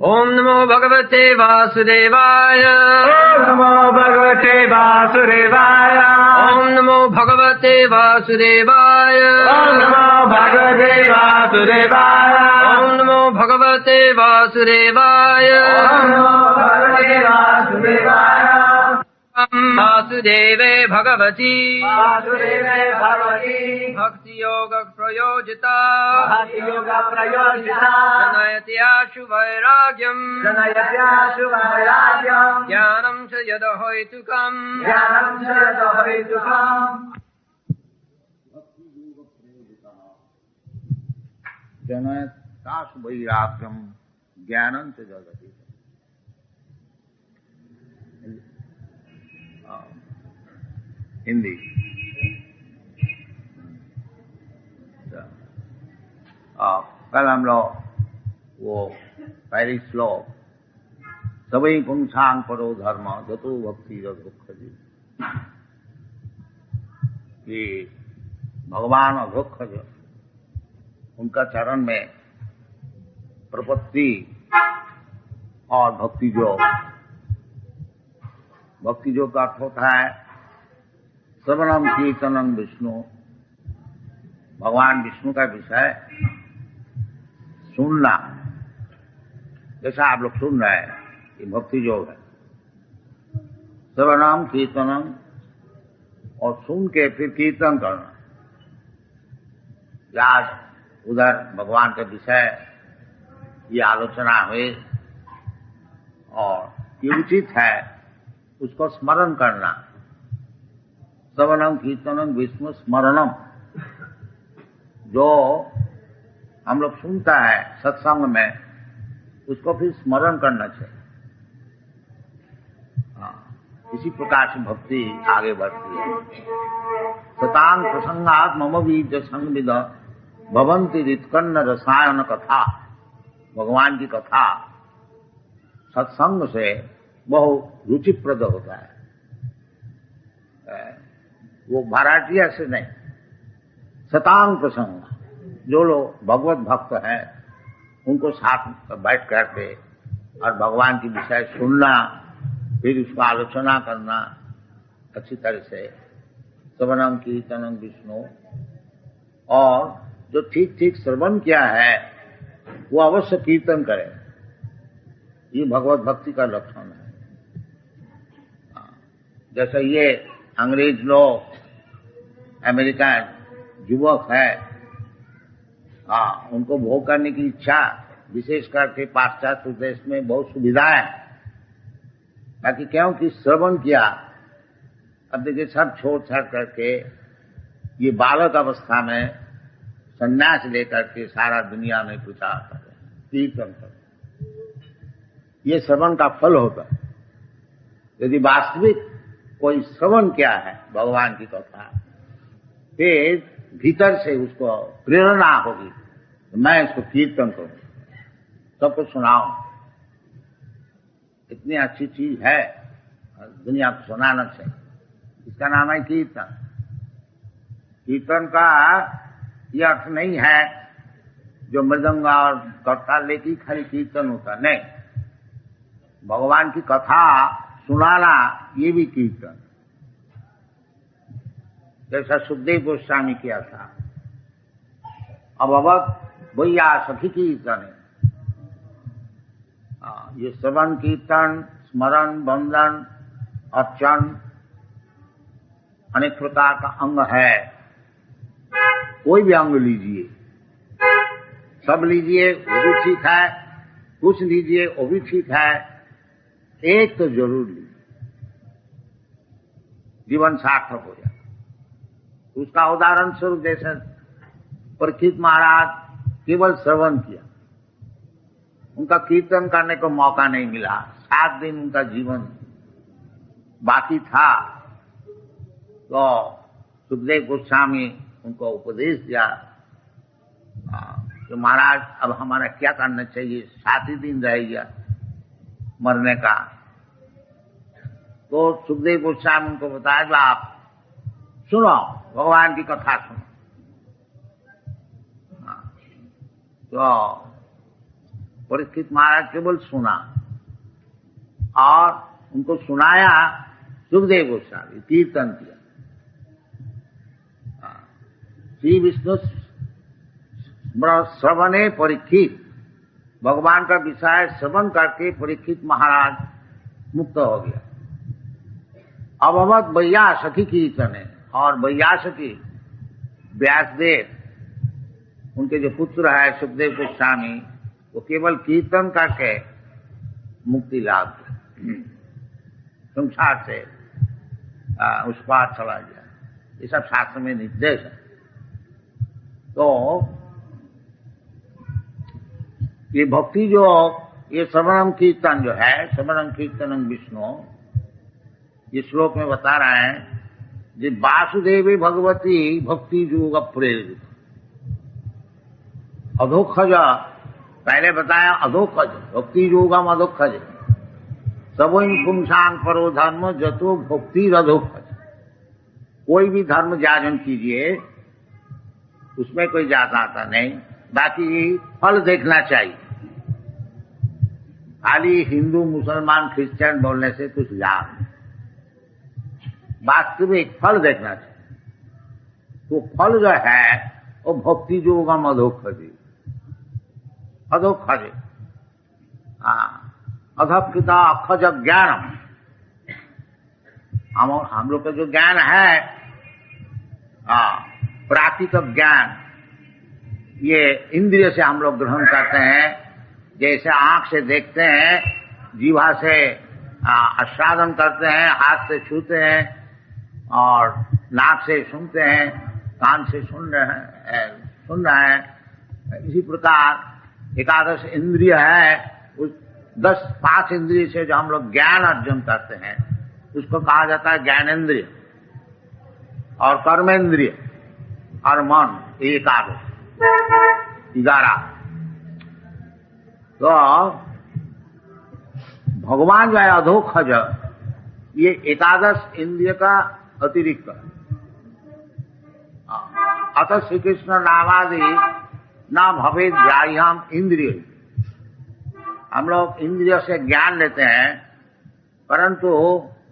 ओम नमो भगवते वासुदेवाय। ओम नमो भगवते वासुदेवाय। ओम नमो भगवते वासुदेवाय। ओम नमो भगवते वासुदेवाय। ओम नमो भगवते वासुदेवाय। ओम नमो भगवते वासुदेवाय। वासुदेवे भगवती वासुदेवे भगवती भक्ति योग प्रयोजिता भक्ति योग प्रयोजिता जनयत्याशु वैराग्यम जनयत्याशु वैराग्यम ज्ञानं च यद हेतुकम् ज्ञानं च यद हेतुकम् जनयत्याशु वैराग्यम ज्ञानं च यद हेतुकम्। हिंदी। कल हम लोग वो पहली श्लोक सभी पुंसांग परो धर्म जतो भक्ति दुख जी कि भगवान अघोक्षज उनका चरण में प्रपत्ति और भक्ति योग का अर्थ होता है श्रवणम कीर्तनम विष्णु, भगवान विष्णु का विषय सुनना, जैसा आप लोग सुन रहे हैं ये भक्ति योग है। श्रवणम कीर्तनम और सुन के फिर कीर्तन करना, आज उधर भगवान के विषय ये आलोचना हुई और ये उचित है उसको स्मरण करना। श्रवणम कीर्तनम विष्णु स्मरणम, जो हम लोग सुनता है सत्संग में उसको फिर स्मरण करना चाहिए। इसी प्रकार से भक्ति आगे बढ़ती है। सतांग प्रसंगात मम बीज संविद भवंति रित्कन्न रसायन कथा, भगवान की कथा सत्संग से बहुत रुचिप्रद होता है। वो भारतीय से नहीं, सतांग प्रसंग, जो लोग भगवत भक्त हैं उनको साथ बैठ करके और भगवान की विषय सुनना, फिर उसका आलोचना करना अच्छी तरह से, श्रवणम कीर्तनम विष्णु, और जो ठीक ठीक श्रवण किया है वो अवश्य कीर्तन करे। ये भगवत भक्ति का लक्षण है। जैसे ये अंग्रेज लोग, अमेरिकन युवक है, उनको भोग करने की इच्छा, विशेष करके पाश्चात्य देश में बहुत सुविधाएं, बाकी क्योंकि श्रवण किया। अब देखिए सब छोड़ छाड़ करके ये बालक अवस्था में संन्यास लेकर के सारा दुनिया में प्रचार कर रहे हैं, कीर्तन कर रहे हैं। ये श्रवण का फल होता है। यदि वास्तविक कोई श्रवण क्या है भगवान की कथा, फिर भीतर से उसको प्रेरणा होगी, मैं इसको कीर्तन करूं, सबको सुनाऊं। इतनी अच्छी चीज है, दुनिया को सुनाना चाहिए। इसका नाम है कीर्तन। कीर्तन का यह अर्थ नहीं है जो मृदंग और करताल लेके खाली कीर्तन होता, नहीं। भगवान की कथा सुनाना ये भी कीर्तन, जैसा सुखदेव गोस्वामी किया था। अब भैया सखी कीर्तन है। ये श्रवण कीर्तन, स्मरण, वंदन, अर्चन अनेक प्रकार का अंग है। कोई भी अंग लीजिए, सब लीजिए वो भी ठीक है, कुछ लीजिए वो भी ठीक है, एक तो जरूर लीजिए, जीवन सार्थक हो जाए। उसका उदाहरण स्वरूप जैसे परीक्षित महाराज केवल श्रवण किया, उनका कीर्तन करने को मौका नहीं मिला। 7 दिन उनका जीवन बाकी था, तो सुखदेव गोस्वामी उनको उपदेश दिया कि महाराज अब हमारा क्या करना चाहिए, 7 ही दिन रह गया मरने का। तो सुखदेव गोस्वामी उनको बताया कि आप सुनो, भगवान की कथा सुनो। तो परीक्षित महाराज केवल सुना और उनको सुनाया सुखदेव गोस्वामी, कीर्तन किया। श्री विष्णु श्रवणे परीक्षित, भगवान का विषय श्रवण करके परीक्षित महाराज मुक्त हो गया। अभवत वैयासखी कीर्तन है, और वैयासखी व्यासदेव उनके जो पुत्र है सुखदेव गोस्वामी, वो केवल कीर्तन करके मुक्ति लाभ किया, संसार से उस पार चला गया। ये सब शास्त्र में निर्देश है। तो ये भक्ति जो ये श्रवणम कीर्तन जो है, श्रवणम कीर्तनम विष्णु, ये श्लोक में बता रहे हैं जी वासुदेवी भगवती भक्ति योग प्रेरित। अधोक्षज पहले बताया, अधोक्षज भक्ति योगम अधोक्षज सबो पुंसान परो धर्म जतो भक्ति अधोक्षज। कोई भी धर्म जाजन कीजिए, उसमें कोई जाता आता नहीं, बाकी फल देखना चाहिए। खाली हिंदू मुसलमान क्रिश्चियन बोलने से कुछ लाभ नहीं, वास्तविक फल देखना चाहिए। तो फल जो है वो भक्ति योगम अधोक्षज, अधोक्षज अधकृता अक्षज ज्ञानम। हम लोग का जो ज्ञान है प्राकृतिक ज्ञान, ये इंद्रिय से हम लोग ग्रहण करते हैं। जैसे आंख से देखते हैं, जीवा से आस्वादन करते हैं, हाथ से छूते हैं, और नाक से सुनते हैं, कान से सुन रहे हैं। इसी प्रकार एकादश इंद्रिय है, उस 5 इंद्रिय से जो हम लोग ज्ञान अर्जन करते हैं उसको कहा जाता है ज्ञानेन्द्रिय। और कर्मेंद्रिय और मन, एकादश 11। तो भगवान जो है अधोक्षज, ये एकादश इंद्रिय का अतिरिक्त। अतः श्री कृष्ण नामादि न भवेद ग्राह्यम इंद्रिय। हम लोग इंद्रिय से ज्ञान लेते हैं, परंतु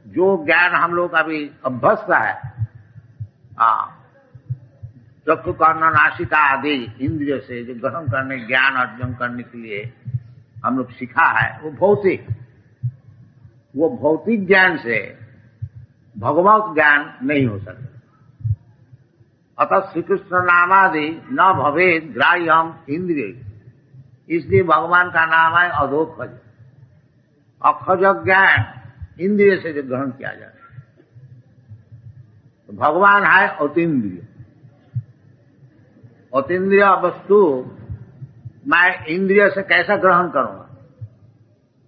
जो ज्ञान हम लोग अभी अभ्यस्त है, चक्षु कर्ण नासिका आदि इंद्रिय से जो ग्रहण करने, ज्ञान अर्जन करने के लिए हम लोग सीखा है, वो भौतिक ज्ञान से भगवत ज्ञान नहीं हो सकता। अतः श्री कृष्ण नामादि न भवेद ग्राह्यम इंद्रिय, इसलिए भगवान का नाम है अधोक्षज। अक्षज ज्ञान इंद्रिय से जो ग्रहण किया जाता है, तो भगवान है अतीन्द्रिय। अतीन्द्रिय वस्तु मैं इंद्रिय से कैसा ग्रहण करूंगा,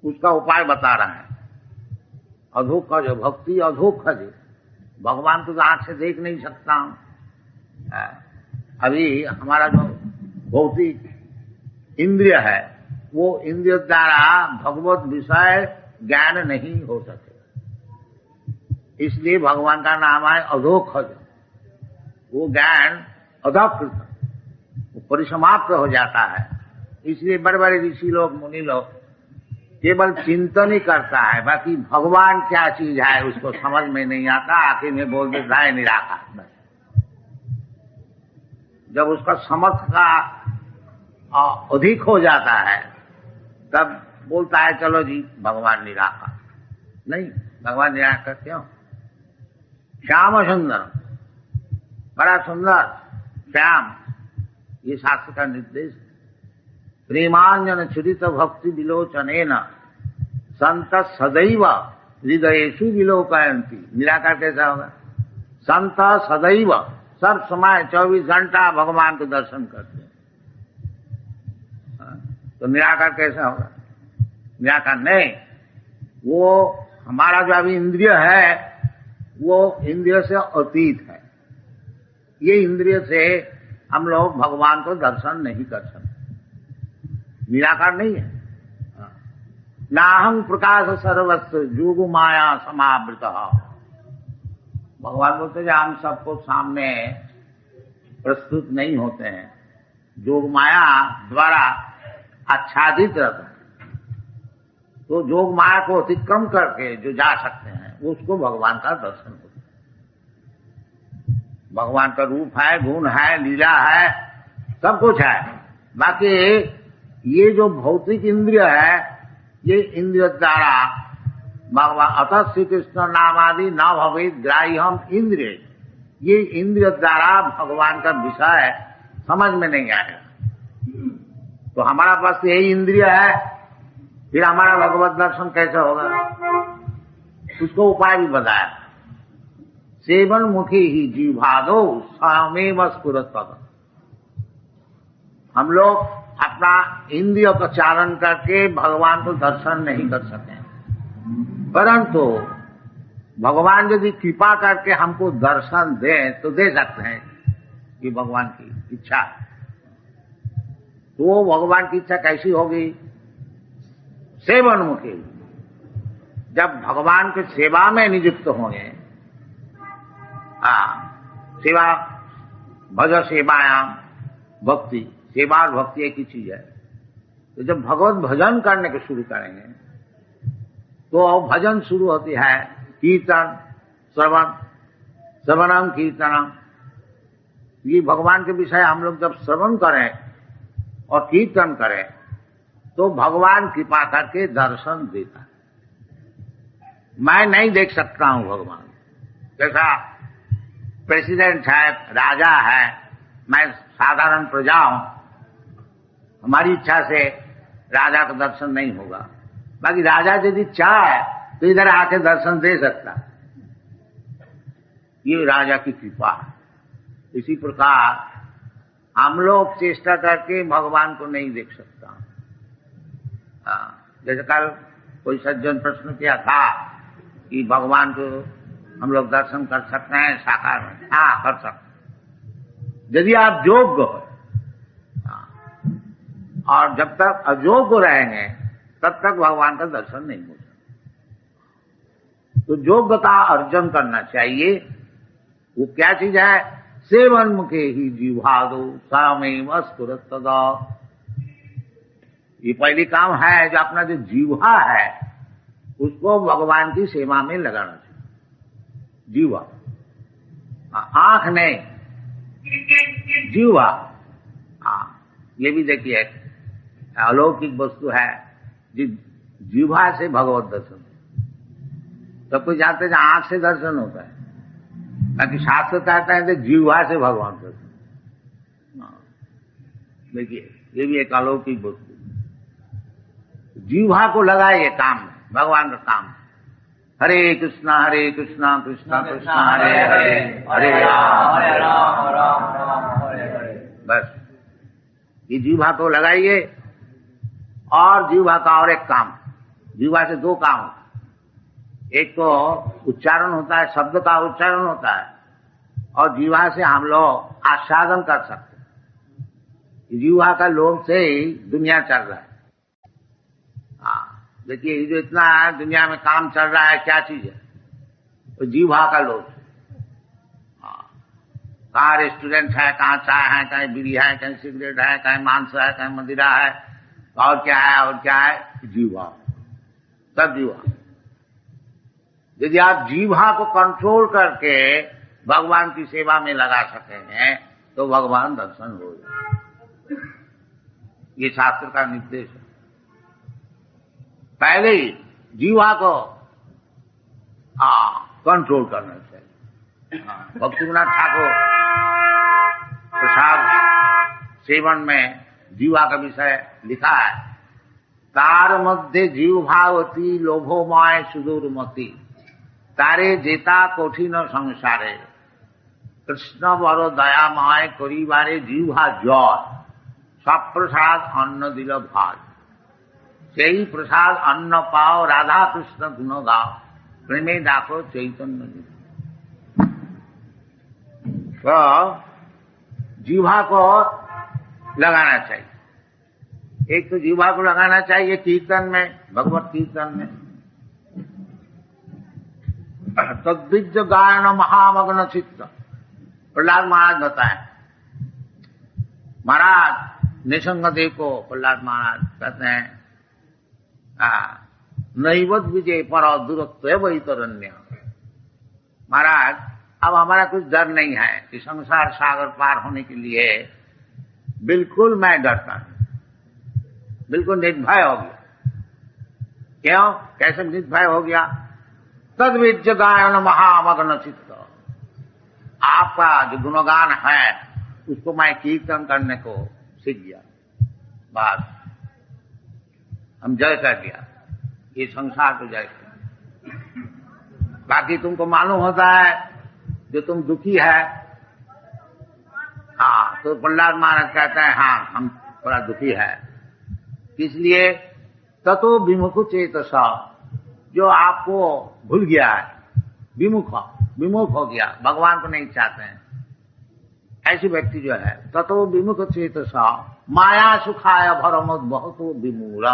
उसका उपाय बता रहा है। अधोक्षज भक्ति अधोक्षज, भगवान तो आंख से देख नहीं सकता हूं। अभी हमारा जो भौतिक इंद्रिय है, वो इंद्रिय द्वारा भगवत विषय ज्ञान नहीं हो सके, इसलिए भगवान का नाम है अधोक्षज। वो ज्ञान अधकृत, वो परिसमाप्त हो जाता है। इसलिए बड़े बड़े ऋषि लोग, मुनि लोग केवल चिंतन ही करता है, बाकी भगवान क्या चीज है उसको समझ में नहीं आता। आखिर में बोल देता है निराकार। जब उसका समझ का अधिक हो जाता है, तब बोलता है चलो जी भगवान निराकार। नहीं, भगवान निराकार क्यों? श्याम सुंदर, बड़ा सुंदर श्याम, ये शास्त्र का निर्देश। प्रेमांजन चरित भक्ति विलोचनेन संत सदैव हृदयेषु विलोकयन्ति। निराकार कैसा होगा? संत सदैव, सब समय 24 घंटा भगवान को दर्शन करते हैं। तो निराकार कैसा होगा? निराकार नहीं। वो हमारा जो अभी इंद्रिय है, वो इंद्रिय से अतीत है। ये इंद्रिय से हम लोग भगवान को दर्शन नहीं कर सकते, निराकार नहीं है। नाहं प्रकाश सर्वस्व जोगु माया समावृत। भगवान बोलते हैं हम सबको सामने प्रस्तुत नहीं होते हैं, जोग माया द्वारा आच्छादित रहता है। तो जोग माया को अतिक्रम करके जो जा सकते हैं उसको भगवान का दर्शन होता है। भगवान का रूप है, गुण है, लीला है, सब कुछ है। बाकी ये जो भौतिक इंद्रिय है, ये इंद्रिय द्वारा भगवान अतः श्री कृष्ण नामादि न भवेद ग्राह्यम इंद्रिय, ये इंद्रिय द्वारा भगवान का विषय समझ में नहीं आएगा। तो हमारा पास यही इंद्रिय है, फिर हमारा भगवत दर्शन कैसे होगा? उसको उपाय भी बताया। सेवन मुखी ही जीवादो स्वयमेव स्फुरत पद। हम लोग अपना इंद्रिय का चालन करके भगवान को दर्शन नहीं कर सके, परंतु भगवान यदि कृपा करके हमको दर्शन दे तो दे सकते हैं, कि भगवान की इच्छा। तो वो भगवान की इच्छा कैसी होगी? सेवनमुखी, जब भगवान के सेवा में नियुक्त होंगे। सेवा भज सेवायाम भक्ति, सेवा और भक्ति एक ही चीज है। तो जब भगवत भजन करने को शुरू करेंगे तो भजन शुरू होती है कीर्तन, श्रवणम कीर्तनम। ये भगवान के विषय हम लोग जब श्रवण करें और कीर्तन करें तो भगवान कृपा करके दर्शन देता है। मैं नहीं देख सकता हूं भगवान, जैसा प्रेसिडेंट है, राजा है, मैं साधारण प्रजा हूं, हमारी इच्छा से राजा का दर्शन नहीं होगा। बाकी राजा यदि चाहे तो इधर आके दर्शन दे सकता है, ये राजा की कृपा है। इसी प्रकार हम लोग चेष्टा करके भगवान को नहीं देख सकता। जैसे कल कोई सज्जन प्रश्न किया था कि भगवान को हम लोग दर्शन कर सकते हैं साकार में? हाँ, कर सकते यदि आप योग्य हो। और जब तक अयोग्य रहेंगे तब तक भगवान का दर्शन नहीं हो सकता। तो योग्यता अर्जन करना चाहिए। वो क्या चीज है? सेवन मुखे ही जीवादो स्वयमेव स्फुरत तदा। ये पहली काम है, जो अपना जो जीवा है उसको भगवान की सेवा में लगाना चाहिए। जीवा, आंख नहीं, जीवा। ये भी देखिए अलौकिक वस्तु है, जीवा से भगवत दर्शन। सब कुछ जानते हैं आंख से दर्शन होता है, बाकी शास्त्र कहता है कि जीवा से भगवान दर्शन। देखिए ये भी एक अलौकिक वस्तु। जीवा को लगाइए काम में, भगवान का काम। हरे कृष्णा कृष्णा कृष्णा हरे हरे, हरे राम राम हरे हरे। बस ये जीवा को लगाइए। और जीवा का और एक काम, जीवा से दो काम होता है। एक तो उच्चारण होता है, शब्द का उच्चारण होता है, और जीवा से हम लोग आस्वादन कर सकते हैं। जीवा का लोभ से ही दुनिया चल रहा है। देखिए ये जो इतना दुनिया में काम चल रहा है, क्या चीज है? तो जीवा का लोभ। कहाँ रेस्टोरेंट है, कहाँ चाय है, कहीं बीड़ी है, कहीं सिगरेट है, कहीं मांस है, कहीं मदिरा है, और क्या है? जीवा, सब जीवा। यदि आप जीवा को कंट्रोल करके भगवान की सेवा में लगा सके हैं तो भगवान दर्शन हो जाए। ये शास्त्र का निर्देश है। पहले ही जीवा को कंट्रोल करना चाहिए। भक्तिविनोद ठाकुर प्रसाद सेवन में जीवा का विषय लिखा है। तार मध्य जीवभावती लोभोमय सुदूरमती, तारे जेता कठिन संसारे, कृष्ण बड़ दयामय करिबारे जीवा जय, सब प्रसाद अन्न दिल भाज, সেই प्रसाद अन्न पाओ राधा कृष्ण गुण गाओ, प्रेमे डाको चैतन्य। तो जीवा को लगाना चाहिए। एक तो जीवा को लगाना चाहिए कीर्तन में, भगवत कीर्तन में। तद्विज गायन महामग्न चित्त, प्रहलाद महाराज बताए। महाराज निसंगदेव को प्रहलाद महाराज कहते हैं नैवत विजय पर दूरत्व वही तरण्य। महाराज अब हमारा कुछ डर नहीं है कि संसार सागर पार होने के लिए बिल्कुल मैं डरता हूं, बिल्कुल निर्भय हो गया। क्यों? कैसे निर्भय हो गया? तद्विज गायन महामग्न चित्त। आपका जो गुणगान है उसको मैं कीर्तन करने को सीख गया। बस हम जय कर दिया, ये संसार को जय कर। बाकी तुमको मालूम होता है जो तुम दुखी है, हाँ, तो प्रहलाद महाराज कहते हैं हाँ हम बड़ा दुखी है। इसलिए ततो विमुख चेतसा, जो आपको भूल गया है, विमुख हो गया, भगवान को नहीं चाहते हैं, ऐसी व्यक्ति जो है ततो विमुख चेतसा माया सुखाय भरमोद बहुत विमूढ़।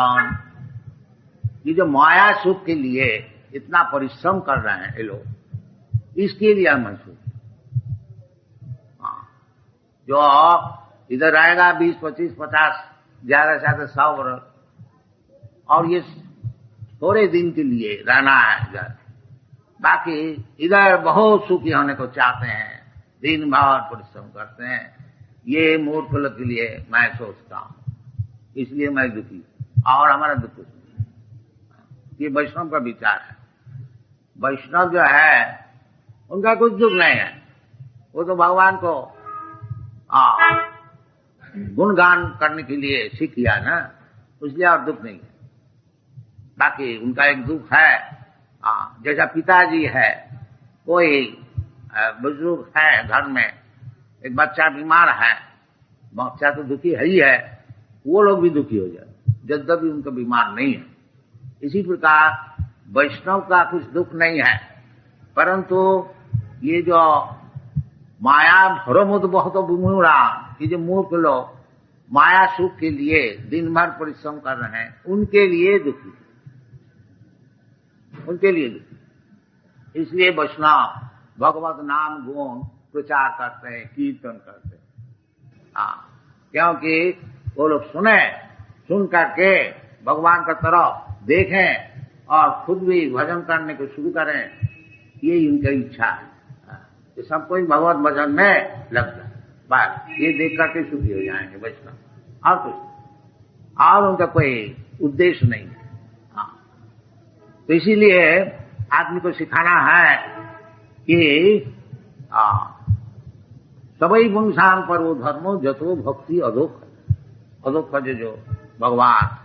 ये जो माया सुख के लिए इतना परिश्रम कर रहे हैं ये लोग, इसके लिए महसूस, हाँ, जो इधर रहेगा 20, 25, 50, ज्यादा से ज्यादा 100 वर्ष, और ये थोड़े दिन के लिए रहना है इधर, बाकी इधर बहुत सुखी होने को चाहते हैं, दिन भर परिश्रम करते हैं। ये मूर्ख लोग के लिए मैं सोचता हूं, इसलिए मैं दुखी, और हमारा दुख कुछ नहीं। ये वैष्णव का विचार है। वैष्णव जो है उनका कुछ दुख नहीं है, वो तो भगवान को गुणगान करने के लिए सीख लिया ना, इसलिए और दुख नहीं है। बाकी उनका एक दुख है, जैसा पिताजी है, कोई बुजुर्ग है घर में, एक बच्चा बीमार है, बच्चा तो दुखी है ही है, वो लोग भी दुखी हो जाए यद्यपि उनका बीमार नहीं है। इसी प्रकार वैष्णव का कुछ दुख नहीं है, परंतु ये जो माया भरमुद बहुत विमूढ़, ये जो मूर्ख लोग माया सुख के लिए दिन भर परिश्रम कर रहे हैं, उनके लिए दुखी, उनके लिए दुखी। इसलिए वैष्णव भगवत नाम गुण प्रचार करते हैं, कीर्तन करते हैं, क्योंकि वो लोग सुन करके भगवान का तरफ देखें और खुद भी भजन करने को शुरू करें, ये उनकी इच्छा है कि सब कोई भगवत भजन में लग जाए। बस ये देख करके सुखी हो जाएंगे वैष्णव, और कुछ, और उनका कोई उद्देश्य नहीं है। तो इसीलिए आदमी को सिखाना है कि सबई पुंसान पर वो धर्मो जतो भक्ति अधोख। अधोख जो भगवान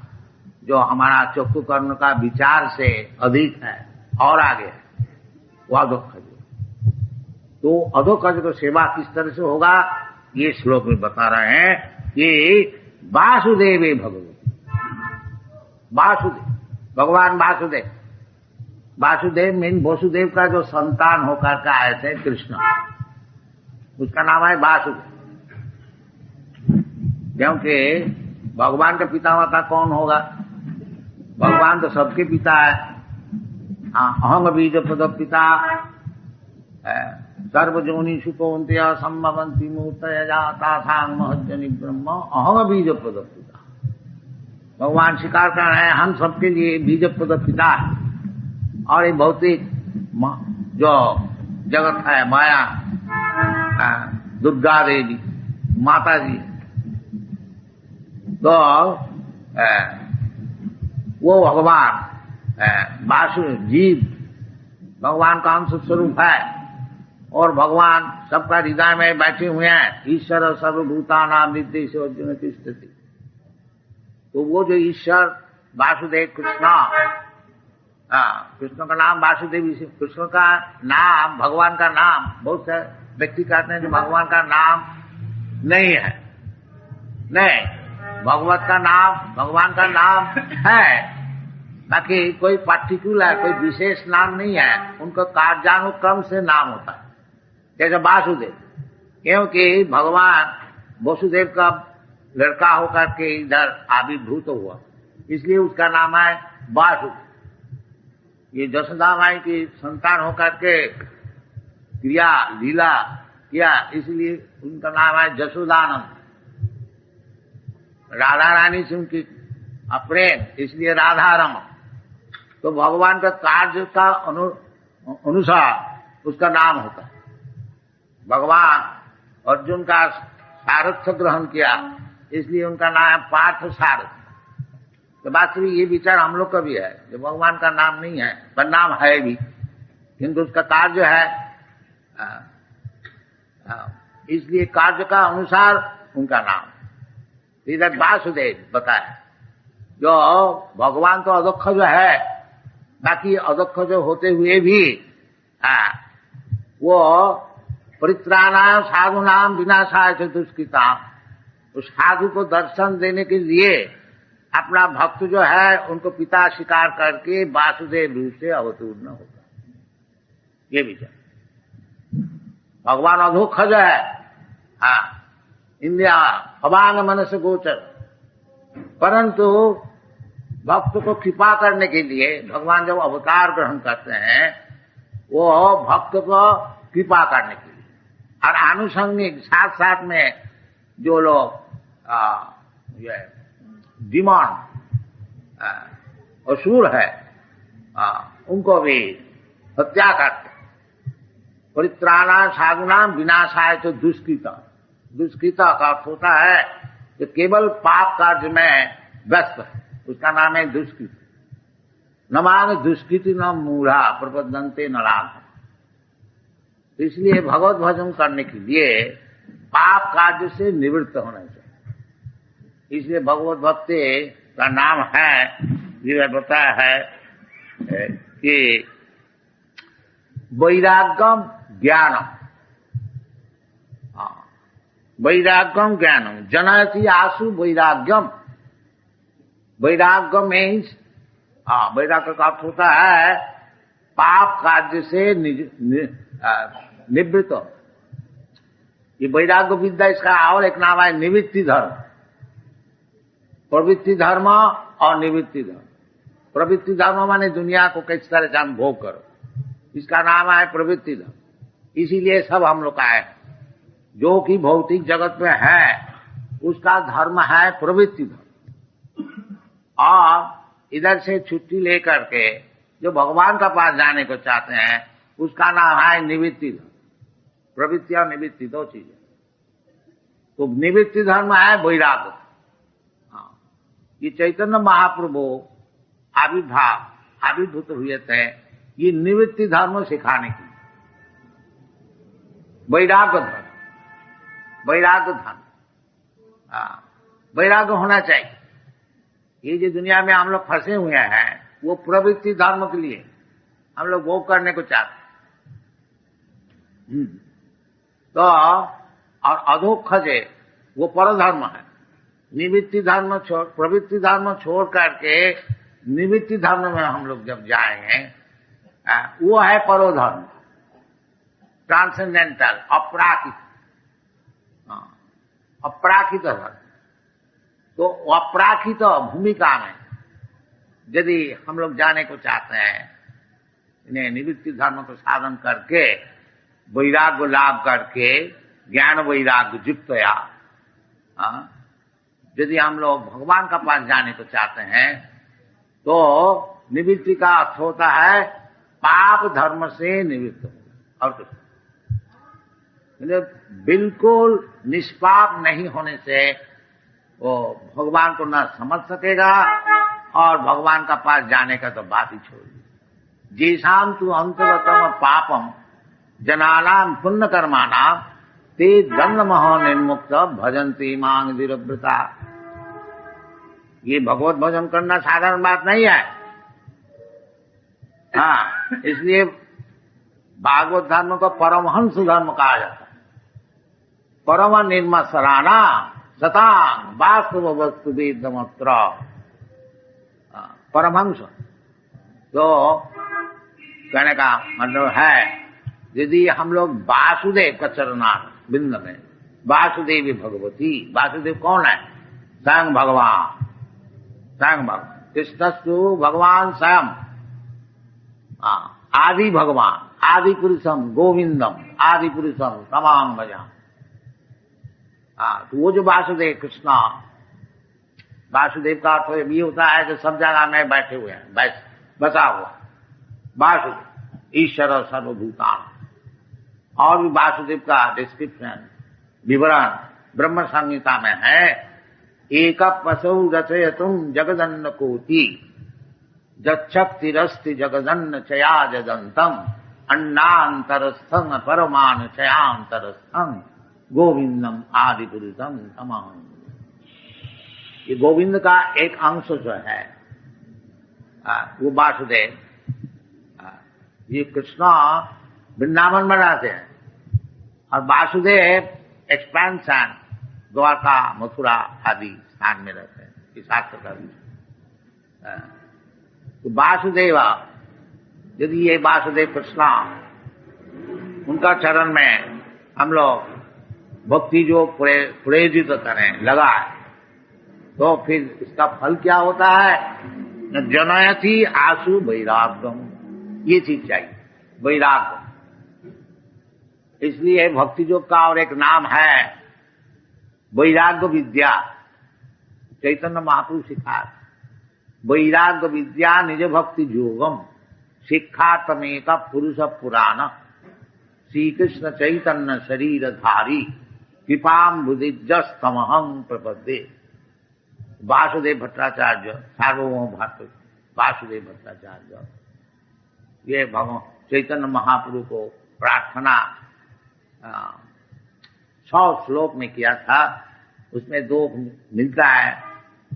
जो हमारा चक्षु कर्ण का विचार से अधिक है और आगे है, वो अधोख। तो अधोख को सेवा किस तरह से होगा, ये श्लोक में बता रहे हैं कि वासुदेव भगवती, वासुदेव भगवान वासुदेव, वासुदेव मीन वसुदेव का जो संतान होकर के आए थे कृष्ण, उसका नाम है वासुदेव। क्योंकि भगवान का पितामाता कौन होगा? भगवान तो सबके पिता है। अहम बीज पद पिता सर्वजोनि सुतोन्त्य संभवंती मूर्तय जाता सांग महजनी ब्रह्म अहम बीज पद पिता। भगवान स्वीकार कर रहे हैं हम सबके लिए बीज पद पिता है, और ये भौतिक जो जगत है माया, दुर्गा देवी माता जी, तो वो भगवान वासु जीव भगवान का अंश स्वरूप है, और भगवान सबका हृदय में बैठे हुए हैं। ईश्वर सर्वभूतानां निर्देश अर्जुन की स्थिति, तो वो जो ईश्वर वासुदेव कृष्ण, कृष्ण का नाम वासुदेव, कृष्ण का नाम भगवान का नाम। बहुत से व्यक्ति कहते हैं कि भगवान का नाम नहीं है, नहीं, भगवत का नाम भगवान का नाम है, बाकी कोई पार्टिकुलर कोई विशेष नाम नहीं है, उनका कार्यानुक्रम से नाम होता है। जैसे वासुदेव, क्योंकि भगवान वसुदेव का लड़का होकर के इधर आविर्भूत हुआ, इसलिए उसका नाम है वासुदेव। ये जसोदा माई की संतान होकर के क्रिया लीला किया, इसलिए उनका नाम है जसोदानंद। राधा रानी से उनकी प्रेम, इसलिए राधा रमण। तो भगवान का कार्य का अनुसार उसका नाम होता है। भगवान अर्जुन का सारथ्य ग्रहण किया, इसलिए उनका नाम है पार्थ सारथी। तो वास्तविक ये विचार हम लोग का भी है, जो भगवान का नाम नहीं है पर नाम है भी, किंतु उसका कार्य है, इसलिए कार्य का अनुसार उनका नाम। इधर वासुदेव बताया, जो भगवान तो अदक्ष जो है, बाकी अदक्ष जो होते हुए भी वो परित्राणाय साधुनाम विनाशाय च दुष्कृताम, उस साधु को दर्शन देने के लिए अपना भक्त जो है उनको पिता स्वीकार करके वासुदेव रूप से अवतीर्ण होता है। ये विचार भगवान अधोक्षज है, इंद्रिया अभांग मन से गोचर, परंतु भक्त को कृपा करने के लिए भगवान जब अवतार ग्रहण करते हैं वो भक्त को कृपा करने के लिए, और आनुषंगिक साथ साथ में जो लोग डिमॉन असुर है उनको भी हत्या करते। परित्राणा साधुनाम विनाशाय तो दुष्कृता, दुष्कृता का अर्थ होता है कि केवल पाप कार्य में व्यस्त है, उसका नाम है दुष्कृति। न मान दुष्कृति न मूढ़ा प्रबद्धन्ते नराम। तो इसलिए भगवत भजन करने के लिए पाप कार्य से निवृत्त होना चाहिए। इसलिए भगवत भक्ति का नाम है, ये बताया है कि वैराग्यम ज्ञानम, वैराग्यम ज्ञानम जनयति आशु वैराग्यम। वैराग्य मीन्स, वैराग्य का अर्थ होता है पाप कार्य से निवृत्त। ये वैराग्य विद्या, इसका और एक नाम है निवृत्ति धर्म। प्रवृत्ति धर्म और निवृत्ति धर्म। प्रवृत्ति धर्म माने दुनिया को किस तरह से हम भोग करो, इसका नाम है प्रवृत्ति धर्म। इसीलिए सब हम लोग का है, जो कि भौतिक जगत में है उसका धर्म है प्रवृत्ति धर्म। और इधर से छुट्टी लेकर के जो भगवान का पास जाने को चाहते हैं उसका नाम है निवृत्ति धर्म। प्रवृत्ति और निवृत्ति दो चीजें। तो निवृत्ति धर्म है वैराग्य। ये चैतन्य महाप्रभु आविर्भूत हुए थे ये निवृत्ति धर्म सिखाने की। वैराग्य धर्म, वैराग्य धर्म, वैराग्य होना चाहिए। ये जो दुनिया में हम लोग फंसे हुए हैं वो प्रवृत्ति धर्म के लिए हम लोग भोग करने को चाहते हैं। तो और अधोक्षजे वो परधर्म है। निवृत्ति धर्म छोड़, प्रवृत्ति धर्म छोड़ करके निवृत्ति धर्म में हम लोग जब जाएंगे वो है परोधर्म, ट्रांसेंडेंटल, अपराकित, अपराकित धर्म। तो अपराकित भूमिका में यदि हम लोग जाने को चाहते हैं, इन्हें निवृत्ति धर्म को साधन करके वैराग्य लाभ करके ज्ञान वैराग्य युक्तया यदि हम लोग भगवान का पास जाने को चाहते हैं तो निवृत्ति का अर्थ होता है पाप धर्म से निवृत्त होना। और कुछ बिल्कुल निष्पाप नहीं होने से वो भगवान को न समझ सकेगा और भगवान का पास जाने का तो बात ही छोड़ दी। जैसाम तू अंतरतम पापम जनानाम पुण्य कर्मानाम ते दंड महो निर्मुक्त भजन्ति मांग धीरव्रता। ये भगवत भजन करना साधारण बात नहीं है। हाँ, इसलिए भागवत धर्म को परमहंस धर्म कहा जाता है। परम निर्मसराना सतांग वास्तव वस्तु वेदमत्र। परमहंस तो कहने का मतलब है यदि हम लोग वासुदेव का चरणार्थ बिंद में, वासुदेवी भगवती, वासुदेव कौन है? स्वयं भगवान, स्वयं भगवान। कृष्णस्तु भगवान स्वयं, आदि भगवान, आदि पुरुषम गोविंदम, आदि पुरुषम तमाम भजा। तो वो जो वासुदेव कृष्णा वासुदेव का अर्थ ये होता है कि सब जगह में बैठे हुए हैं, बसा हुआ वासुदेव ईश्वर सर्वभूतान। और भी वासुदेव का डिस्क्रिप्शन विवरण ब्रह्म संहिता में है। एक पशु रचयतुम जगदन्न कोटि जक्षक्तिरस्ति जगदन्न चया जदंतम अन्नांतरस्थं परमान चयांतरस्थं गोविंदम आदि पुरुषम तमाम। ये गोविंद का एक अंश जो है वो वासुदेव, ये कृष्ण वृंदावन बनाते हैं और वासुदेव एक्सपेंशन द्वारका मथुरा आदि स्थान में रहते हैं। इस शास्त्र का तो वासुदेव, यदि ये वासुदेव कृष्ण उनका चरण में हम लोग भक्ति जो प्रेरित करें लगाए तो फिर इसका फल क्या होता है? जनयति आशु वैराग्यम, ये चीज चाहिए वैराग्य। इसलिए भक्ति योग का और एक नाम है वैराग्य विद्या। चैतन्य महाप्रभु सिखा वैराग्य विद्या निज भक्ति योगम शिक्षा तमेक पुरुष पुराण श्री कृष्ण चैतन्य शरीर धारी कृपाम बुद्धिजस्तमहं प्रपद्ये। वासुदेव भट्टाचार्य सार्वभौम भारत वासुदेव भट्टाचार्य ये भगवान चैतन्य महाप्रभु को प्रार्थना 100 श्लोक में किया था, उसमें 2 मिलता है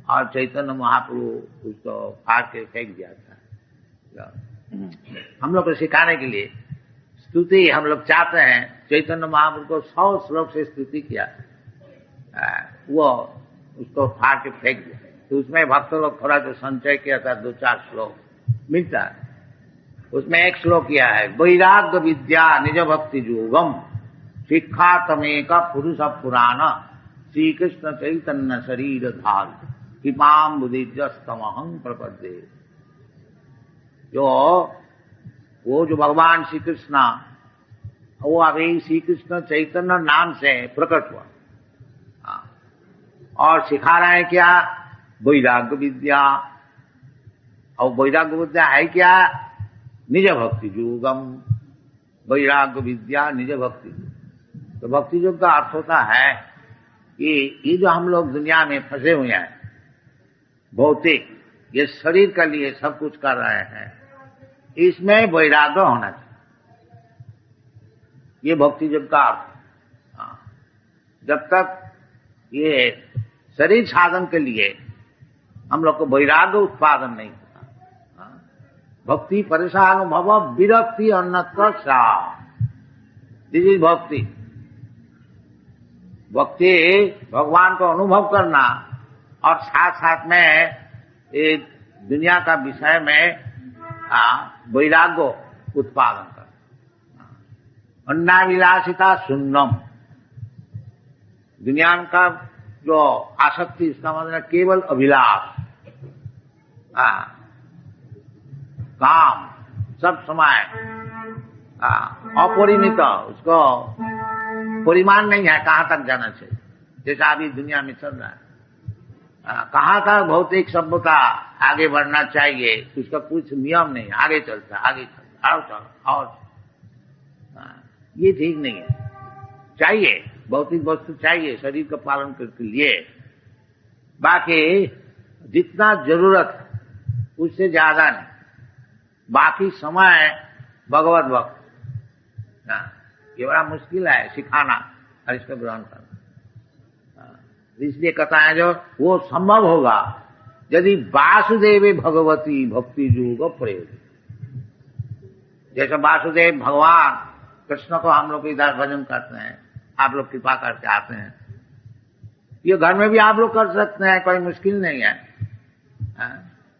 और चैतन्य महाप्रभु उसको फाड़ के फेंक दिया था। हम लोग को सिखाने के लिए स्तुति हम लोग चाहते हैं, चैतन्य महाप्रभु को 100 श्लोक से स्तुति किया, वो उसको फाड़ के फेंक दिया। तो उसमें भक्त लोग थोड़ा जो संचय किया था 2-4 श्लोक मिलता है, उसमें एक श्लोक किया है वैराग्य विद्या निज भक्ति योगम शिक्षा तमेक पुरुष पुराण श्री कृष्ण चैतन्य शरीर धार कृपाम बुद्धिजस्तमहं प्रपद्ये। वो जो भगवान श्री कृष्ण वो अभी श्री कृष्ण चैतन्य नाम से प्रकट हुआ और सिखा रहे हैं क्या? वैराग्य विद्या। और वैराग्य विद्या है क्या? निज भक्ति योगम, वैराग्य विद्या निज भक्ति। तो भक्ति योग का अर्थ होता है कि ये जो हम लोग दुनिया में फंसे हुए हैं भौतिक, ये शरीर के लिए सब कुछ कर रहे हैं, इसमें वैराग्य होना चाहिए। ये भक्ति योग का अर्थ। जब तक ये शरीर साधन के लिए हम लोग को वैराग्य उत्पादन नहीं होता, भक्ति परेशान भव विरक्ति अन्यत्र सा, दिस इज भक्ति। भक्ति भगवान को अनुभव करना और साथ साथ में एक दुनिया का विषय में वैराग्य उत्पादन करना। अन्नाविलासिता शून्यम, दुनिया का जो आसक्ति, इसका मतलब केवल अभिलाष, काम सब समय अपरिमित, उसको परिमाण नहीं है कहाँ तक जाना चाहिए। जैसा अभी दुनिया में चल रहा है, कहाँ तक भौतिक सभ्यता आगे बढ़ना चाहिए, उसका कुछ नियम नहीं, आगे चलता आगे चलता और ये ठीक नहीं है। चाहिए भौतिक वस्तु चाहिए शरीर का पालन के लिए, बाकी जितना जरूरत उससे ज्यादा नहीं, बाकी समय भगवत भक्त। ये बड़ा मुश्किल है सिखाना और इसको ग्रहण करना। इसलिए कहता है जो वो संभव होगा यदि वासुदेव भगवती भक्ति योग प्रयोग। जैसे वासुदेव भगवान कृष्ण को हम लोग इधर भजन करते हैं, आप लोग कृपा करके आते हैं, ये घर में भी आप लोग कर सकते हैं, कोई मुश्किल नहीं है।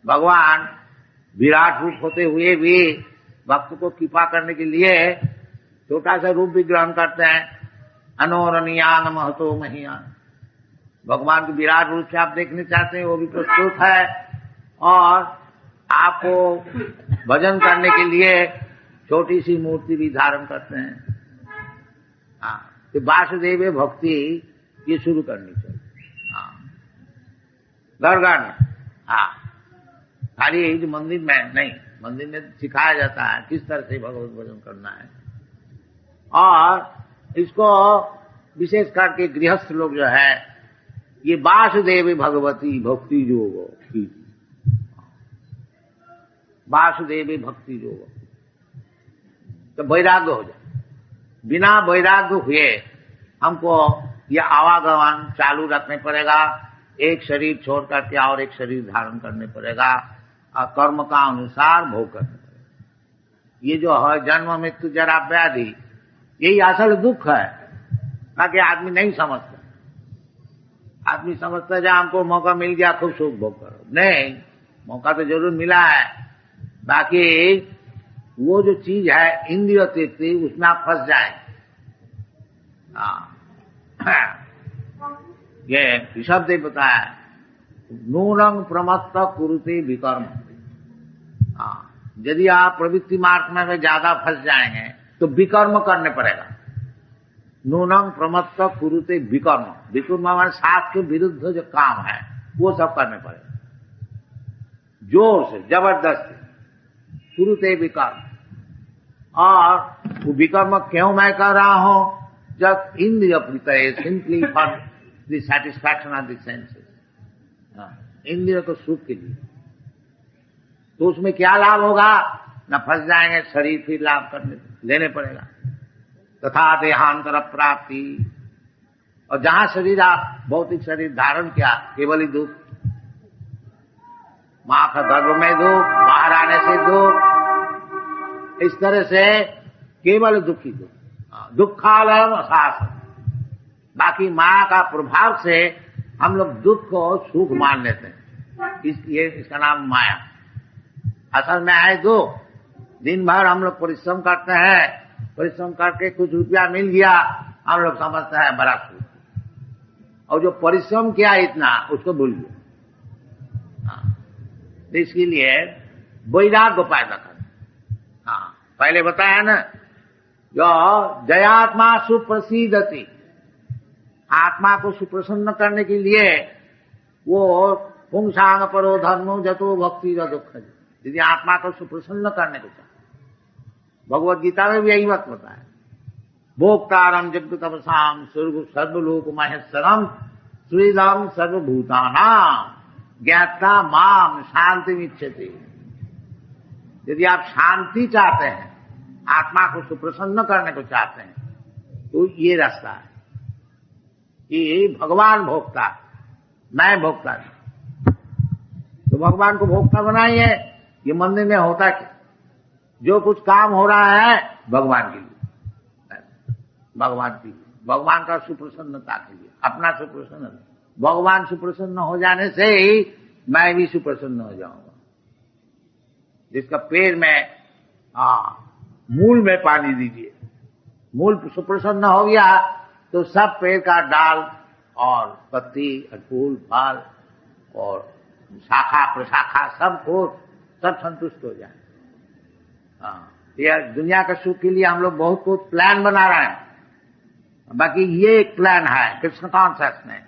भगवान विराट रूप होते हुए भी भक्त को कृपा करने के लिए छोटा सा रूप भी ग्रहण करते हैं। अनोरणीयान महतो महियान, भगवान के विराट रूप से आप देखने चाहते हैं वो भी प्रस्तुत है, और आपको भजन करने के लिए छोटी सी मूर्ति भी धारण करते हैं। तो वासुदेव भक्ति ये शुरू करनी चाहिए। घर घर में। हाँ, खाली यही जो मंदिर में नहीं, मंदिर में सिखाया जाता है किस तरह से भगवत भजन करना है। और इसको विशेष करके गृहस्थ लोग जो है ये वासुदेव भगवती भक्ति योग, वासुदेव भक्ति योग, तो वैराग्य हो जाए। बिना वैराग्य हुए हमको यह आवागमन चालू रखने पड़ेगा, एक शरीर छोड़ करके और एक शरीर धारण करने पड़ेगा और कर्म का अनुसार भोग करने पड़ेगा। ये जो है जन्म मृत्यु जरा व्याधि, यही असल दुख है, ताकि आदमी नहीं समझता। आदमी समझता है जहाँ हमको मौका मिल गया खूब सुख भोग करो, नहीं, मौका तो जरूर मिला है, बाकी वो जो चीज है इंद्रिय तृप्ति, उसमें आप फंस जाए। ये शब्द ही बताया, नूनंग प्रमत्त कुरुते विकर्म। यदि आप प्रवृत्ति मार्ग में ज्यादा फंस जाएंगे तो विकर्म करने पड़ेगा। नूनंग प्रमत्त कुरुते विकर्म, विकर्म हमारे शास्त्र के विरुद्ध जो काम है वो सब करने पड़ेगा, जोर से जबरदस्ती कुरुते विकर्म। और वो विकर्म क्यों मैं कर रहा हूं? जब इंद्रिय प्रीतये simply for the satisfaction of the senses, इंद्रिय को सुख के लिए, तो उसमें क्या लाभ होगा? न फंस जाएंगे, शरीर फिर लाभ करने लेने पड़ेगा। तथा देहांतर प्राप्ति, और जहां शरीर आप भौतिक शरीर धारण किया केवल ही दुख, मां का गर्भ में दुख, बाहर आने से दुख, इस तरह से केवल दुखी दुख, दुखालय शासन। बाकी माया का प्रभाव से हम लोग दुख को सुख मान लेते हैं, इसलिए इसका नाम माया। असल में है दुख। दिन भर हम लोग परिश्रम करते हैं, परिश्रम करके कुछ रुपया मिल गया, हम लोग समझते हैं बड़ा सुख, और जो परिश्रम किया इतना उसको भूल गया। तो इसके लिए वैराग्य पैदा कर। हाँ, पहले बताया ना, जो जयात्मा सुप्रसिद्धति, आत्मा को सुप्रसन्न करने के लिए वो पुंसांग परो धर्मो जतो भक्ति दुख। यदि आत्मा को सुप्रसन्न करने को चाहे, भगवत गीता में भी यही बात बताया, भोक्तारम जगत तपसाम सर्वलोक महेश्वरम श्रीराम सर्वभूतानाम ज्ञाता माम शांति इच्छति। यदि आप शांति चाहते हैं, आत्मा को सुप्रसन्न करने को चाहते हैं, तो ये रास्ता है। ये भगवान भोक्ता, मैं भोक्ता नहीं। तो भगवान को भोक्ता बनाइए। ये मंदिर में होता क्या? जो कुछ काम हो रहा है भगवान के लिए, भगवान के लिए, भगवान का सुप्रसन्नता के लिए, अपना सुप्रसन्न। भगवान सुप्रसन्न हो जाने से ही मैं भी सुप्रसन्न हो जाऊंगा। जिसका पेड़ में मूल में पानी दीजिए, मूल सुप्रसन्न हो गया तो सब पेड़ का डाल और पत्ती और फूल फल और शाखा प्रशाखा सब संतुष्ट हो जाए। यह दुनिया के सुख के लिए हम लोग बहुत कुछ प्लान बना रहे हैं, बाकी ये एक प्लान है कृष्ण कॉन्शियसनेस।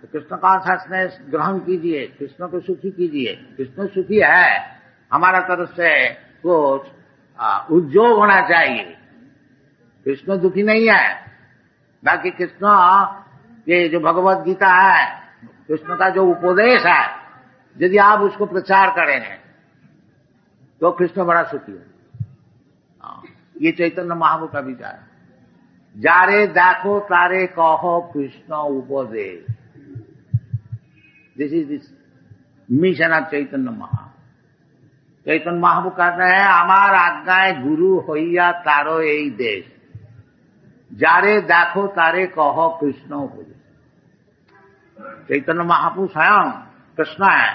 तो कृष्ण कॉन्शियसनेस ग्रहण कीजिए, कृष्ण को सुखी कीजिए। कृष्ण सुखी है, हमारा तरफ से कुछ उद्योग होना चाहिए। कृष्ण दुखी नहीं है। बाकी कृष्ण ये जो भगवत गीता है, कृष्ण का जो उपदेश है, यदि आप उसको प्रचार करेंगे तो कृष्ण बड़ा सुखी है। ये चैतन्य महाप्रभु का विचार है। जारे देखो तारे कहो कृष्ण उपदेश। This is this mission of Chaitanya Mahaprabhu. Chaitanya Mahaprabhu कहते हैं, हमार आज्ञाएं गुरु होइया तारो यही देश। जारे देखो तारे कहो कृष्ण उपदेश। चैतन्य महाप्रभु स्वयं कृष्ण है,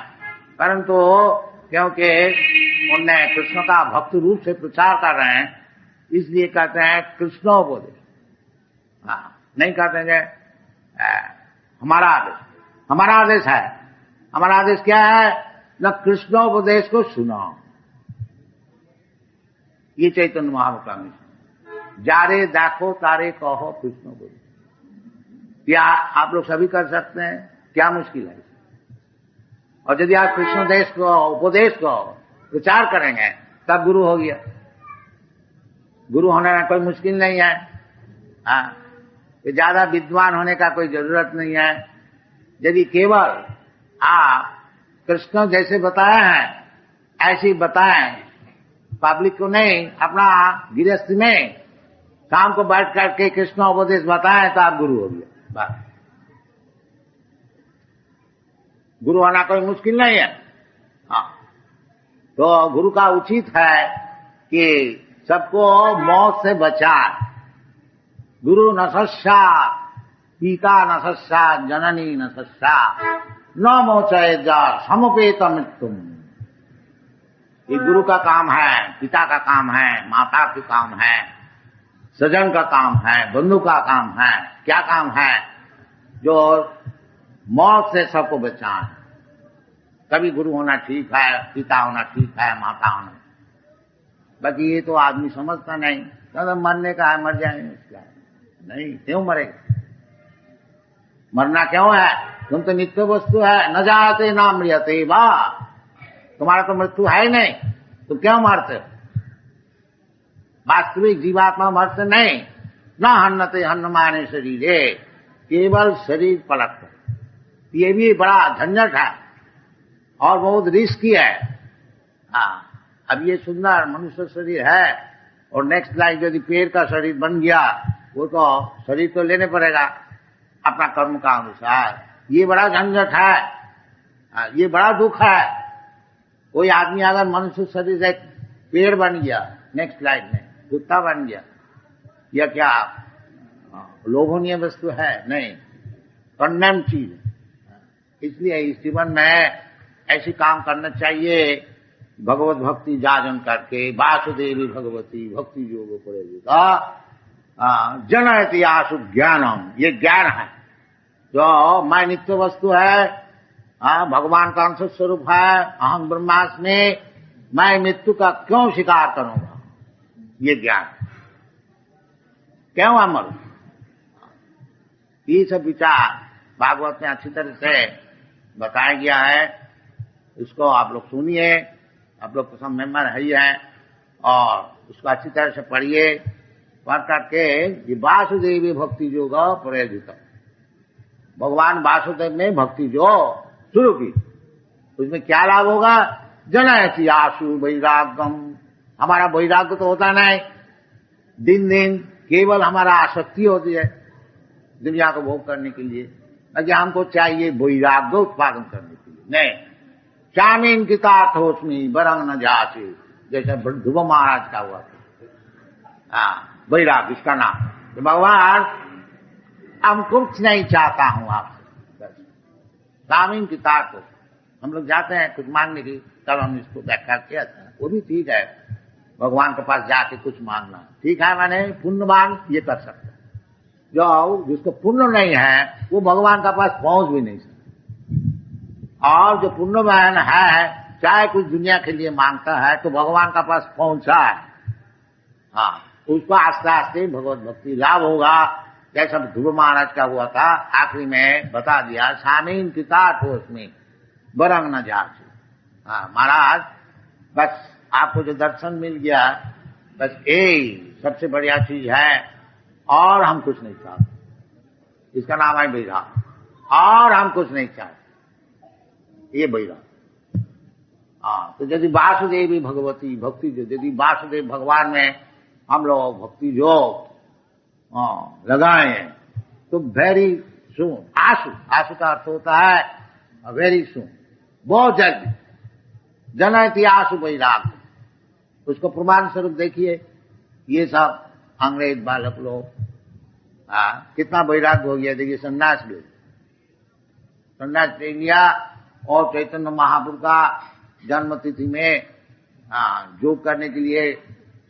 परंतु क्योंकि उन्हें कृष्ण का भक्त रूप से प्रचार कर रहे हैं, इसलिए कहते हैं कृष्णोपदेश। नहीं कहते हैं हमारा आदेश। हमारा आदेश है। हमारा आदेश क्या है? न कृष्णोपदेश को सुनो। ये चैतन्य महाप्रभु का मिशन। जारे देखो तारे कहो कृष्णोपदेश। या आप लोग सभी कर सकते हैं, क्या मुश्किल है? और यदि आप कृष्ण देश को, उपदेश को प्रचार करेंगे तब गुरु हो गया। गुरु होने में कोई मुश्किल नहीं है। हाँ, ज्यादा विद्वान होने का कोई जरूरत नहीं है। यदि केवल आप कृष्ण जैसे बताए हैं ऐसे बताएं, पब्लिक को नहीं, अपना गृहस्थी में शाम को बैठ करके कृष्ण उपदेश बताएं तो आप गुरु हो गए। बस, गुरु होना कोई मुश्किल नहीं है। हाँ, तो गुरु का उचित है कि सबको मौत से बचाए। गुरु न सस्सात्, पिता न सस्सात्, जननी न सस्सात्, न मोचयेत् समुपेत मृत्युम। ये गुरु का काम है, पिता का काम है, माता का काम है, सजन का काम है, बंधु का काम है। क्या काम है? जो मौत से सबको बचाए। कभी गुरु होना ठीक है, पिता होना ठीक है, माता होना। बाकी ये तो आदमी समझता नहीं, तो मरने का है, मर जाएंगे। नहीं, क्यों मरेगा? मरना क्यों है? तुम तो नित्य वस्तु है। न जाते ना मृत्यते वा, तुम्हारा तो मृत्यु है ही नहीं, तुम क्यों मरते हो? वास्तविक जीवात्मा मरते नहीं। न हन्नते हन्नमाने शरीरे, केवल शरीर पलटता। ये भी बड़ा झंझट है और बहुत रिस्की है। हाँ, अब ये सुंदर मनुष्य शरीर है और नेक्स्ट लाइफ यदि पेड़ का शरीर बन गया, वो तो शरीर तो लेने पड़ेगा अपना कर्म का अनुसार। ये बड़ा झंझट है, ये बड़ा दुख है। कोई आदमी अगर मनुष्य शरीर से पेड़ बन गया, नेक्स्ट लाइफ में कुत्ता बन गया, या क्या लोभनीय वस्तु है? नहीं, कंडेम चीज। इसलिए इस जीवन में ऐसी काम करना चाहिए, भगवत भक्ति जाजन करके। वासुदेवी भगवती भक्ति योग पड़ेगा जनयति आशु ज्ञानम। ये ज्ञान है जो मैं नित्य वस्तु है, भगवान का अंश स्वरूप है, अहम ब्रह्मास्मि, मैं मृत्यु का क्यों स्वीकार करूंगा? ये ज्ञान क्यों अमर? ये सब विचार भागवत में अच्छी तरह से बताया गया है। इसको आप लोग सुनिए, आप लोग तो सब मेंबर है ही हैं, और उसको अच्छी तरह से पढ़िए। पढ़ करके ये वासुदेवी भक्ति योग प्रयोजित, भगवान वासुदेव में भक्ति जो शुरू की, उसमें क्या लाभ होगा? जनयति आशु वैराग्यम। हमारा वैराग्य तो होता नहीं, दिन दिन केवल हमारा आसक्ति होती है दुनिया को भोग करने के लिए। अगर हमको चाहिए वैराग्य उत्पादन करने के लिए। नहीं, चामीन की तार्थोस्मी बरंग न जाचे, जैसे ध्रुव महाराज का हुआ था। वैराग्य इसका नाम। तो भगवान हम कुछ नहीं चाहता हूं आपसे, बस चामीन की तार्थ। हम लोग जाते हैं कुछ मांगने की, कल हम इसको व्याख्या किया था, वो भी ठीक है। भगवान के पास जाके कुछ मांगना ठीक है, मैंने पुण्यवान ये कर सकता। जो जिसको पुण्य नहीं है वो भगवान के पास पहुंच भी नहीं सकता, और जो पुण्यवान है चाहे कुछ दुनिया के लिए मांगता है तो भगवान का पास पहुंचा है। हाँ, उसको आस्ते आस्ते भगवत भक्ति लाभ होगा। जैसा ध्रुव महाराज का हुआ था, आखिरी में बता दिया, सामीन किता ठोसमी बरंग न जाचे। हाँ महाराज, बस आपको जो दर्शन मिल गया, बस यही सबसे बढ़िया चीज है, और हम कुछ नहीं चाहते। इसका नाम है वैराग, और हम कुछ नहीं चाहते, ये वैराग। हाँ, तो यदि वासुदेवी भगवती भक्ति जो, यदि वासुदेव भगवान में हम लोग भक्ति जो लगाए तो वेरी सून, आशु, आशु का अर्थ होता है वेरी सून, बहुत जल्दी। जनयति आशु वैराग, उसको प्रमाण स्वरूप देखिए। ये सब अंग्रेज बालक लोग कितना वैराग्य हो गया। देखिए संन्यास ले, संन्यास ले लिया, और चैतन्य महाप्रभु का जन्म तिथि में योग करने के लिए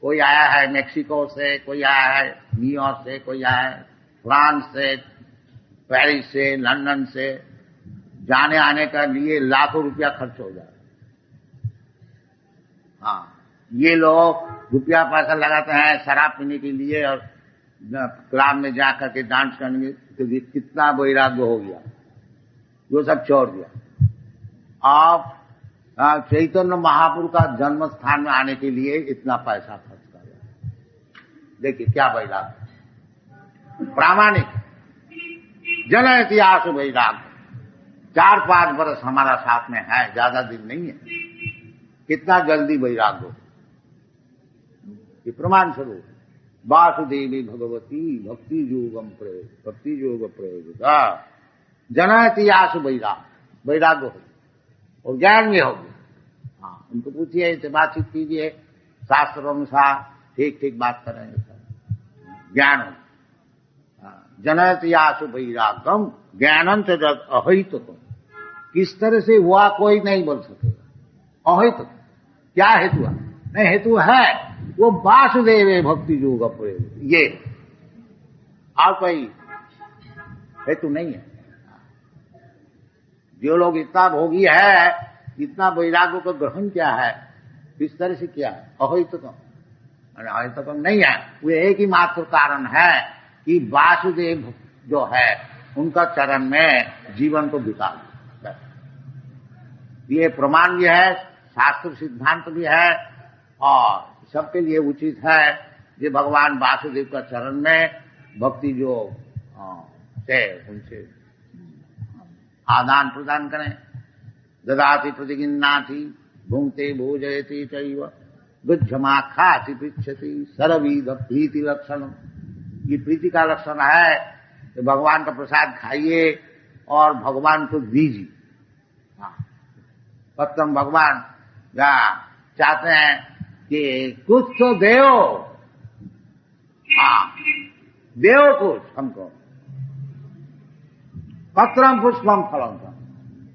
कोई आया है मेक्सिको से, कोई आया है न्यूयॉर्क से, कोई आया है फ्रांस से, पेरिस से, लंदन से। जाने आने का लिए लाखों रुपया खर्च हो जाए। हाँ, ये लोग रुपया पैसा लगाते हैं शराब पीने के लिए और क्लब में जाकर के डांस करने के लिए। कितना वैराग्य हो गया। वो सब छोड़ दिया। आप चैतन्य महाप्रभु का जन्म स्थान में आने के लिए इतना पैसा खर्च कर रहे। देखिए क्या वैराग्य, प्रामाणिक जन इतिहास वैराग्य। 4-5 बरस हमारा साथ में है, ज्यादा दिन नहीं है, कितना जल्दी वैराग्य हो। ये प्रमाण स्वरूप वासुदेवी भगवती भक्ति योगम प्रयोग, भक्ति योग प्रयोग जन इतिहास वैराग्य हो और ज्ञान भी हो गया। हाँ, उनको पूछिए, बातचीत कीजिए, शास्त्र अनुसार ठीक ठीक बात करेंगे, ज्ञान हो। जनयति आशु वैराग्यम ज्ञानंत अहित को, किस तरह से हुआ कोई नहीं बोल सकेगा। अहित क्या हेतु है? नहीं, हेतु है वो वासुदेव भक्ति योग प्रयोग, ये और कोई हेतु नहीं है। जो लोग इतना भोगी है, इतना वैराग्य को ग्रहण किया है, किस तरह से किया है? अहितकम, अहितकम नहीं है। वो एक ही मात्र कारण है कि वासुदेव जो है उनका चरण में जीवन को बिता दिया। ये प्रमाण भी है, शास्त्र सिद्धांत भी है और सबके लिए उचित है कि भगवान वासुदेव का चरण में भक्ति जो से उनसे आदान प्रदान करें। ददाति प्रतिगिन्नाति भुंक्ते भोजयति चैव गुज्जमा खाति पृच्छति सर्वविध प्रीति लक्षण। ये प्रीति का लक्षण है कि भगवान का प्रसाद खाइए और भगवान को दीजिए। पत्रम भगवान या चाहते हैं कि कुछ तो देओ, हाँ देओ कुछ हमको। पत्रम पुष्पम फलम,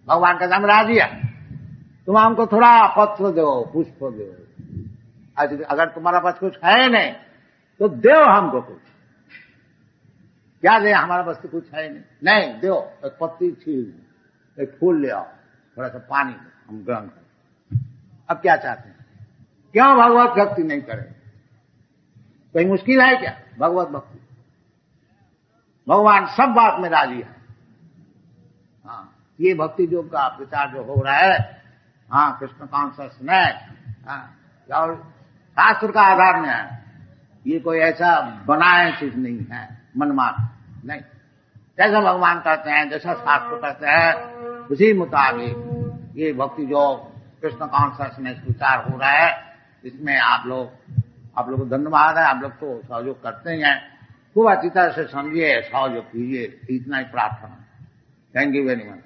भगवान का नाम राजी है, तुम हमको थोड़ा पत्र दो, पुष्प दो। अगर तुम्हारा पास कुछ है नहीं तो दो हमको कुछ। क्या दे? हमारे पास तो कुछ है नहीं। नहीं दो, एक पत्ती छील दो, एक फूल ले आओ, थोड़ा सा पानी दो, हम ग्रहण करें। अब क्या चाहते हैं? क्यों भगवत भक्ति नहीं करें? कोई मुश्किल है क्या? भगवत भक्ति, भगवान सब बात में राजी है। हाँ, ये भक्ति योग का प्रचार जो हो रहा है, हाँ कृष्ण कॉन्शियसनेस, और शास्त्र का आधार में है। ये कोई ऐसा बनाए चीज नहीं है, मनमाना नहीं। जैसा भगवान कहते हैं, जैसा शास्त्र कहते हैं, उसी मुताबिक ये भक्ति जो कृष्ण कॉन्शियसनेस प्रचार हो रहा है, इसमें आप लोग को धन्यवाद है। आप लोग तो सहयोग करते ही हैं, खूब अच्छी तरह से समझिए, सहयोग कीजिए, इतना ही प्रार्थना। Thank you very much.